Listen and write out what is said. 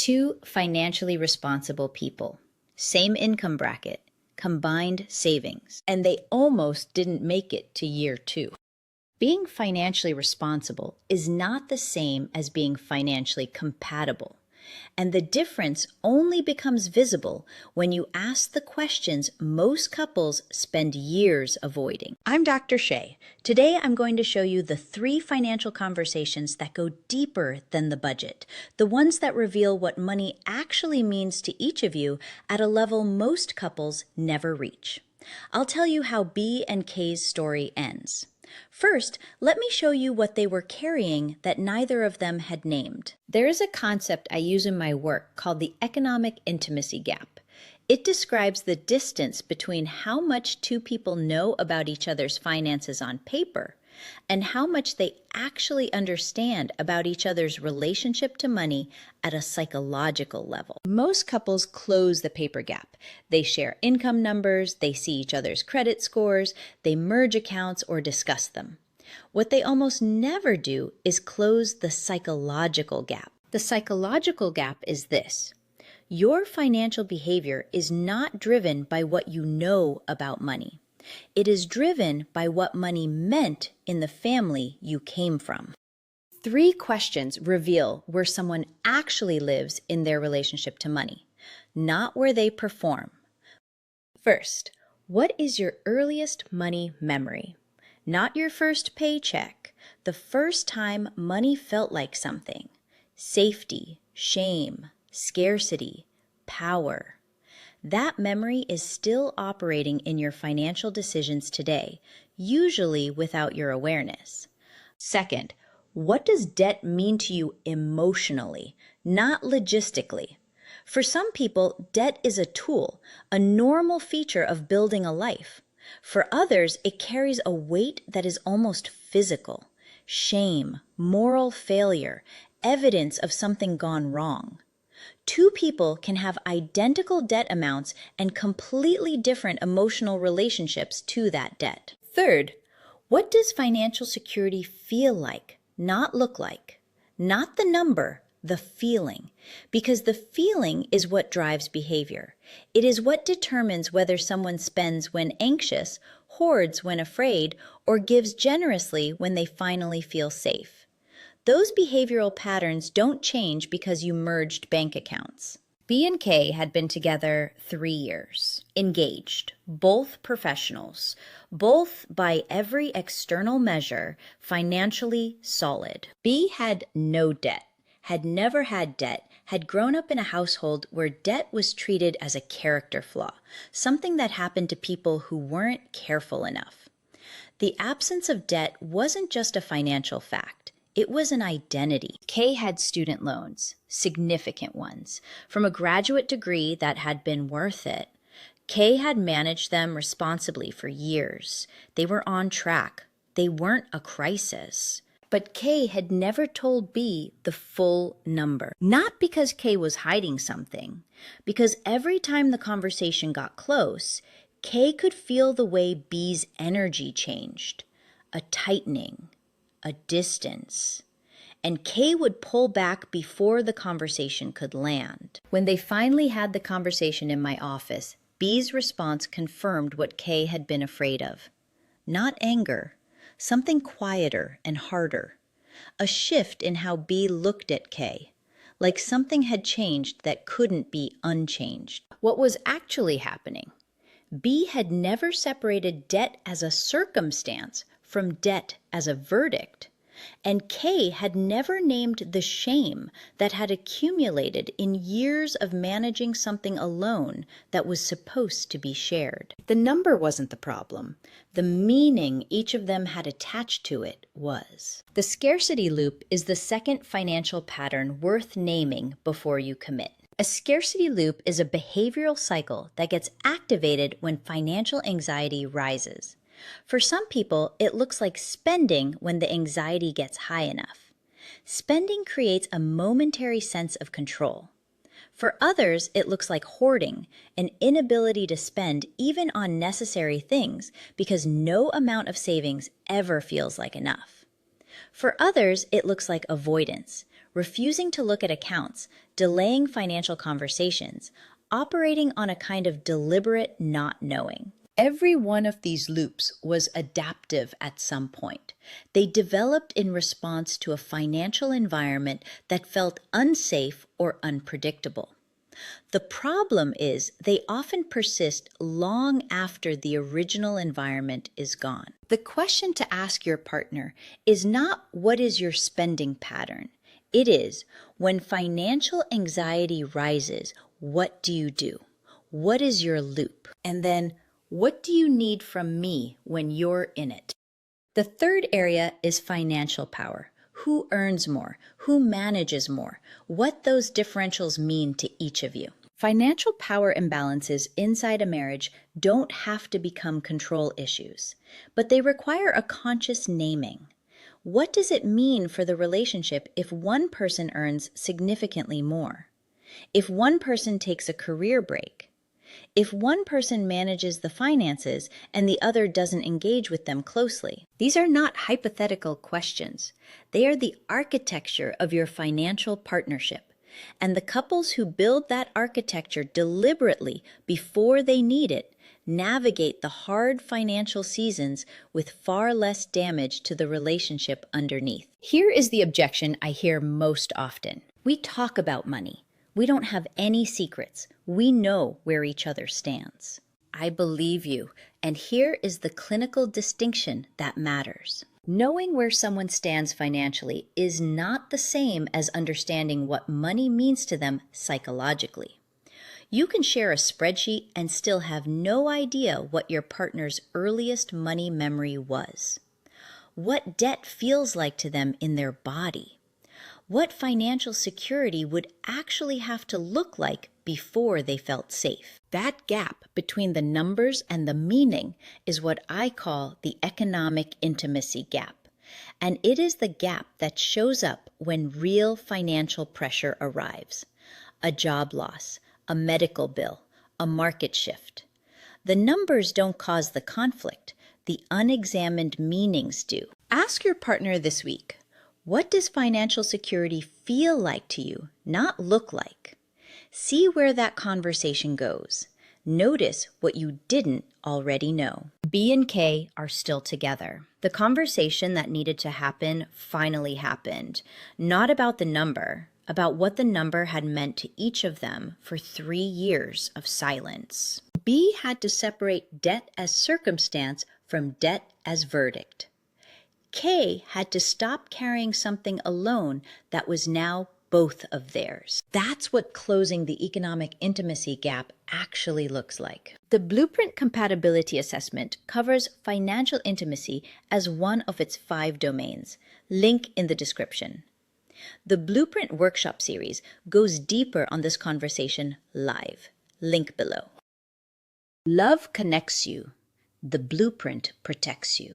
Two financially responsible people, same income bracket, combined savings, and they almost didn't make it to year 2. Being financially responsible is not the same as being financially compatible. And the difference only becomes visible when you ask the questions most couples spend years avoiding. I'm Dr. Shae. Today I'm going to show you the 3 financial conversations that go deeper than the budget, the ones that reveal what money actually means to each of you at a level most couples never reach. I'll tell you how B and K's story ends. First, let me show you what they were carrying that neither of them had named. There is a concept I use in my work called the economic intimacy gap. It describes the distance between how much 2 people know about each other's finances on paper and how much they actually understand about each other's relationship to money at a psychological level. Most couples close the paper gap. They share income numbers, they see each other's credit scores, they merge accounts or discuss them. What they almost never do is close the psychological gap. The psychological gap is this: your financial behavior is not driven by what you know about money. It is driven by what money meant in the family you came from. 3 questions reveal where someone actually lives in their relationship to money, not where they perform. First, what is your earliest money memory? Not your first paycheck, the first time money felt like something. Safety, shame, scarcity, power. That memory is still operating in your financial decisions today, usually without your awareness. Second, what does debt mean to you emotionally, not logistically? For some people, debt is a tool, a normal feature of building a life. For others, it carries a weight that is almost physical: shame, moral failure, evidence of something gone wrong. 2 people can have identical debt amounts and completely different emotional relationships to that debt. Third, what does financial security feel like, not look like? Not the number, the feeling. Because the feeling is what drives behavior. It is what determines whether someone spends when anxious, hoards when afraid, or gives generously when they finally feel safe. Those behavioral patterns don't change because you merged bank accounts. B and K had been together 3 years, engaged, both professionals, both by every external measure, financially solid. B had no debt, had never had debt, had grown up in a household where debt was treated as a character flaw, something that happened to people who weren't careful enough. The absence of debt wasn't just a financial fact. It was an identity. Kay had student loans, significant ones, from a graduate degree that had been worth it. Kay had managed them responsibly for years. They were on track. They weren't a crisis. But Kay had never told B the full number. Not because Kay was hiding something, because every time the conversation got close, Kay could feel the way B's energy changed, a tightening, a distance, and Kay would pull back before the conversation could land. When they finally had the conversation in my office, B's response confirmed what Kay had been afraid of. Not anger, something quieter and harder. A shift in how B looked at Kay, like something had changed that couldn't be unchanged. What was actually happening? B had never separated debt as a circumstance from debt as a verdict, and Kay had never named the shame that had accumulated in years of managing something alone that was supposed to be shared. The number wasn't the problem. The meaning each of them had attached to it was. The scarcity loop is the second financial pattern worth naming before you commit. A scarcity loop is a behavioral cycle that gets activated when financial anxiety rises. For some people, it looks like spending when the anxiety gets high enough. Spending creates a momentary sense of control. For others, it looks like hoarding, an inability to spend even on necessary things because no amount of savings ever feels like enough. For others, it looks like avoidance, refusing to look at accounts, delaying financial conversations, operating on a kind of deliberate not knowing. Every one of these loops was adaptive at some point. They developed in response to a financial environment that felt unsafe or unpredictable. The problem is they often persist long after the original environment is gone. The question to ask your partner is not what is your spending pattern? It is, when financial anxiety rises, what do you do? What is your loop? And then, what do you need from me when you're in it? The third area is financial power. Who earns more? Who manages more? What those differentials mean to each of you. Financial power imbalances inside a marriage don't have to become control issues, but they require a conscious naming. What does it mean for the relationship if one person earns significantly more? If one person takes a career break? If one person manages the finances and the other doesn't engage with them closely? These are not hypothetical questions. They are the architecture of your financial partnership. And the couples who build that architecture deliberately before they need it navigate the hard financial seasons with far less damage to the relationship underneath. Here is the objection I hear most often. We talk about money. We don't have any secrets. We know where each other stands. I believe you, and here is the clinical distinction that matters. Knowing where someone stands financially is not the same as understanding what money means to them psychologically. You can share a spreadsheet and still have no idea what your partner's earliest money memory was, what debt feels like to them in their body, what financial security would actually have to look like before they felt safe. That gap between the numbers and the meaning is what I call the economic intimacy gap. And it is the gap that shows up when real financial pressure arrives. A job loss, a medical bill, a market shift. The numbers don't cause the conflict. The unexamined meanings do. Ask your partner this week, what does financial security feel like to you, not look like? See where that conversation goes. Notice what you didn't already know. B and K are still together. The conversation that needed to happen finally happened. Not about the number, about what the number had meant to each of them for 3 years of silence. B had to separate debt as circumstance from debt as verdict. K had to stop carrying something alone that was now both of theirs. That's what closing the economic intimacy gap actually looks like. The Blueprint Compatibility Assessment covers financial intimacy as one of its 5 domains. Link in the description. The Blueprint Workshop Series goes deeper on this conversation live. Link below. Love connects you. The Blueprint protects you.